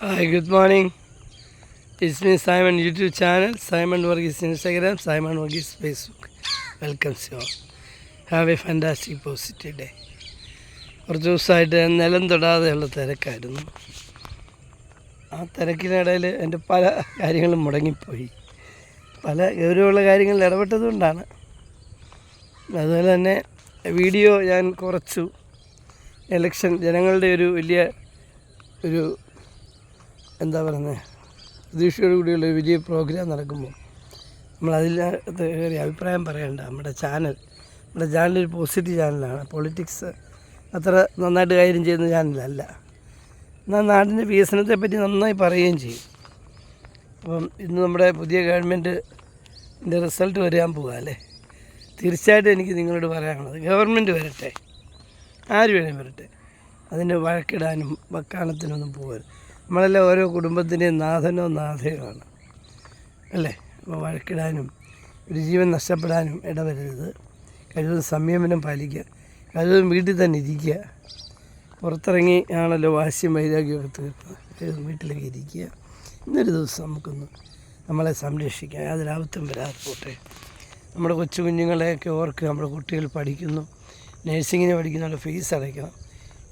Hi, good morning. It's me, Simon, YouTube channel, Simon Varghese Instagram, Simon Varghese Facebook. Welcome you all. Have a fantastic positive day. കുറച്ച് ദിവസമായിട്ട് നിലം തൊടാതെയുള്ള തിരക്കായിരുന്നു. ആ തിരക്കിനിടയിൽ എൻ്റെ പല കാര്യങ്ങളും മുടങ്ങിപ്പോയി. പല ഗൗരവമുള്ള കാര്യങ്ങളിൽ ഇടപെട്ടതുകൊണ്ടാണ്. അതുപോലെ തന്നെ വീഡിയോ ഞാൻ കുറച്ചു. ഇലക്ഷൻ ജനങ്ങളുടെ ഒരു വലിയ ഒരു എന്താ പറയുന്നത് പ്രതീക്ഷയോട് കൂടിയുള്ള ഒരു വലിയ പ്രോഗ്രാം നടക്കുമ്പോൾ നമ്മളതിനകത്ത് കയറി അഭിപ്രായം പറയേണ്ട. നമ്മുടെ ചാനൽ ഒരു പോസിറ്റീവ് ചാനലാണ്. പൊളിറ്റിക്സ് അത്ര നന്നായിട്ട് കാര്യം ചെയ്യുന്ന ചാനലല്ല. എന്നാൽ നാടിൻ്റെ വികസനത്തെപ്പറ്റി നന്നായി പറയുകയും ചെയ്യും. അപ്പം ഇന്ന് നമ്മുടെ പുതിയ ഗവൺമെൻറ്റിൻ്റെ റിസൾട്ട് വരാൻ പോകുക അല്ലേ. തീർച്ചയായിട്ടും എനിക്ക് നിങ്ങളോട് പറയാനുള്ളത്, ഗവൺമെൻറ് വരട്ടെ, ആര് വേണേലും വരട്ടെ, അതിന് വഴക്കിടാനും വക്കാണത്തിനൊന്നും പോകരുത്. നമ്മളെല്ലാം ഓരോ കുടുംബത്തിൻ്റെയും നാഥനോ നാഥയോ അല്ലേ. അപ്പോൾ വഴക്കിടാനും ഒരു ജീവൻ നഷ്ടപ്പെടാനും ഇടവരരുത്. കഴിവതും സംയമനം പാലിക്കുക, കഴിവതും വീട്ടിൽ തന്നെ ഇരിക്കുക. പുറത്തിറങ്ങി ആണല്ലോ വാശിയും വൈരാഗ്യമൊക്കെ തീർക്കുന്നത്. വീട്ടിലേക്ക് ഇരിക്കുക. ഇന്നൊരു ദിവസം നമുക്കൊന്ന് നമ്മളെ സംരക്ഷിക്കാം, യാതൊരാപത്തും വരാതെ പോട്ടെ. നമ്മുടെ കൊച്ചു കുഞ്ഞുങ്ങളെയൊക്കെ ഓർക്കുക. നമ്മുടെ കുട്ടികൾ പഠിക്കുന്നു, നേഴ്സിങ്ങിന് പഠിക്കുന്നവരുടെ ഫീസ് അടയ്ക്കണം,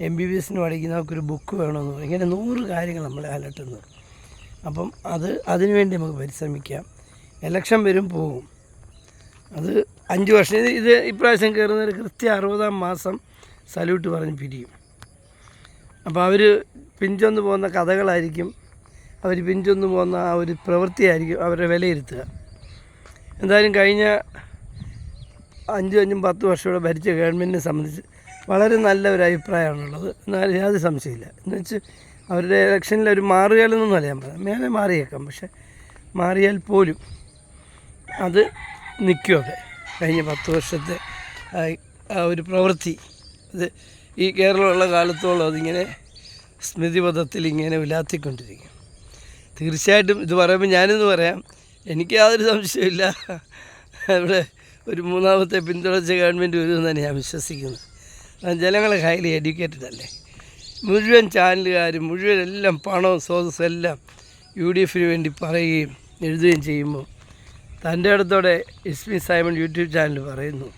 MBBSന് പഠിക്കുന്നവർക്കൊരു ബുക്ക് വേണമെന്ന് പറയും. ഇങ്ങനെ 100 കാര്യങ്ങൾ നമ്മളെ അലട്ടുന്നു. അപ്പം അതിനുവേണ്ടി നമുക്ക് പരിശ്രമിക്കാം. ഇലക്ഷൻ വരും പോകും. അത് 5 വർഷം. ഇത് ഇപ്രാവശ്യം കയറുന്നവർ കൃത്യം 60-ാം മാസം സല്യൂട്ട് പറഞ്ഞ് പിരിയും. അപ്പോൾ അവർ പിഞ്ചൊന്ന് പോകുന്ന കഥകളായിരിക്കും, അവർ പിഞ്ചൊന്ന് പോകുന്ന ആ ഒരു പ്രവൃത്തിയായിരിക്കും അവരെ വിലയിരുത്തുക. എന്തായാലും കഴിഞ്ഞ 5-10 വർഷം ഭരിച്ച ഗവൺമെൻറ്റിനെ സംബന്ധിച്ച് വളരെ നല്ല ഒരു അഭിപ്രായമാണുള്ളത്. എന്നാൽ യാതൊരു സംശയമില്ല. എന്ന് വെച്ച് അവരുടെ ഇലക്ഷനിൽ ഒരു മാറുകയാലെന്നൊന്നും അല്ല ഞാൻ പറയാം. മേലെ മാറിയേക്കാം, പക്ഷെ മാറിയാൽ പോലും അത് നിൽക്കുമൊക്കെ. കഴിഞ്ഞ 10 വർഷത്തെ ആ ഒരു പ്രവൃത്തി അത് ഈ കേരളമുള്ള കാലത്തോളം അതിങ്ങനെ സ്മൃതിപഥത്തിൽ ഇങ്ങനെ ഉലാത്തിക്കൊണ്ടിരിക്കും. തീർച്ചയായിട്ടും ഇത് പറയുമ്പോൾ ഞാനിന്ന് പറയാം, എനിക്ക് യാതൊരു സംശയമില്ല ഇവിടെ ഒരു 3ാമത്തെ പിന്തുണച്ച ഗവൺമെൻറ് വരുമെന്നാണ് ഞാൻ വിശ്വസിക്കുന്നത്. ജനങ്ങൾ ഹൈലി എഡ്യൂക്കേറ്റഡ് അല്ലേ. മുഴുവൻ ചാനലുകാരും മുഴുവൻ എല്ലാം പണവും സ്രോതസ്സും എല്ലാം UDFന് വേണ്ടി പറയുകയും എഴുതുകയും ചെയ്യുമ്പോൾ തൻ്റെ അടുത്തോടെ ഇസ്മി സൈമൺ യൂട്യൂബ് ചാനൽ പറയുന്നു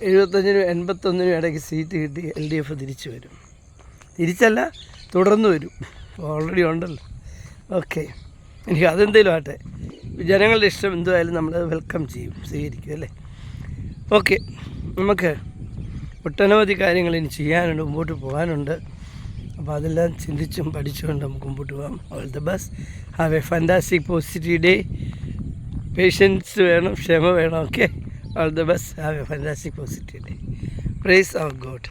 75-നും 81-നും ഇടയ്ക്ക് സീറ്റ് കിട്ടി LDF തിരിച്ചു വരും. തിരിച്ചല്ല, തുടർന്ന് വരും. ഓൾറെഡി ഉണ്ടല്ലോ. ഓക്കെ, എനിക്ക് അതെന്തേലും ആട്ടെ. ജനങ്ങളുടെ ഇഷ്ടം എന്തായാലും നമ്മൾ വെൽക്കം ചെയ്യും, സ്വീകരിക്കും അല്ലേ. ഓക്കെ, നമുക്ക് ഒട്ടനവധി കാര്യങ്ങൾ ഇനി ചെയ്യാനുണ്ട്, മുമ്പോട്ട് പോകാനുണ്ട്. അപ്പോൾ അതെല്ലാം ചിന്തിച്ചും പഠിച്ചുകൊണ്ട് നമുക്ക് മുമ്പോട്ട് പോകാം. All the best. Have a fantastic positive day. Patience വേണം, ക്ഷമ വേണം. Okay, all the best. Have a fantastic positive day. Praise our God.